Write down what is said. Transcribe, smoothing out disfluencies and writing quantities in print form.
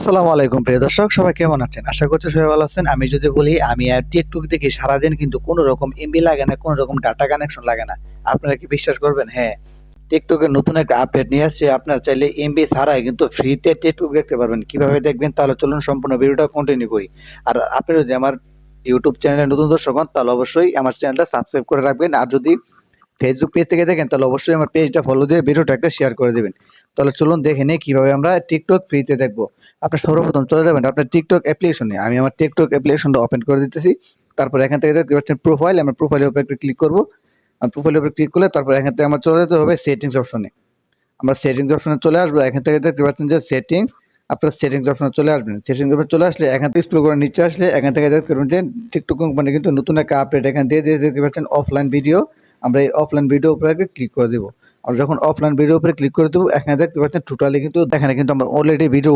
আসসালামু আলাইকুম প্রিয় দর্শক, সবাই কেমন আছেন? আশা করছি সবাই ভালো আছেন। আমি যদি বলি, আমি আর টিকটক দেখি সারাদিন, কিন্তু কোনো রকম এমবি লাগে না, কোনো রকম ডাটা কানেকশন লাগে না। আপনারা কি বিশ্বাস করবেন? হ্যাঁ, টিকটকের নতুন একটা আপডেট নিয়ে আসছে। আপনারা চাইলে এমবি ছাড়াই কিন্তু ফ্রিতে টিকটক দেখতে পারবেন। কিভাবে দেখবেন? তাহলে চলুন সম্পূর্ণ ভিডিওটা কন্টিনিউ করি। আর আপনি যদি আমার ইউটিউব চ্যানেলে নতুন দর্শক হন, তাহলে অবশ্যই আমার চ্যানেলটা সাবস্ক্রাইব করে রাখবেন। আর যদি ফেসবুক পেজ থেকে দেখেন, তাহলে অবশ্যই আমার পেজটা ফলো দিয়ে ভিডিওটা একটা শেয়ার করে দিবেন। তাহলে চলুন দেখে নিই কিভাবে আমরা টিকটক ফ্রিতে দেখবো। আপনি সর্বপ্রথম চলে যাবেন আপনার টিকটক অ্যাপ্লিকেশনে। আমি আমার টিকটক অ্যাপ্লিকেশনটা ওপেন করে দিতেছি। তারপর এখান থেকে দেখতে পাচ্ছেন প্রোফাইল, আমরা প্রোফাইলের উপর একটা ক্লিক করবো। প্রোফাইলের উপর ক্লিক করলে তারপর এখান থেকে আমার চলে যেতে হবে সেটিংস অপশনে। আমরা সেটিংস অপশনে চলে আসবো। এখান থেকে দেখতে পাচ্ছেন যে সেটিংস, আপনার সেটিংস অপশনে চলে আসবেন। সেটিংস অপশনে চলে আসলে এখান থেকে স্ক্রল করে নিচে আসলে এখান থেকে দেখতে পাবেন যে টিকটক কোম্পানি কিন্তু নতুন একটা আপডেট এখান দিয়ে দিয়ে দেখতে পাচ্ছেন অফলাইন ভিডিও। আমরা এই অফলাইন ভিডিও উপরে ক্লিক করে দিব। আর যখন অফলাইন ভিডিও উপরে ক্লিক করে দেবো, এখানে দেখতে পাচ্ছেন টোটালি কিন্তু এখানে কিন্তু আমরা অলরেডি ভিডিও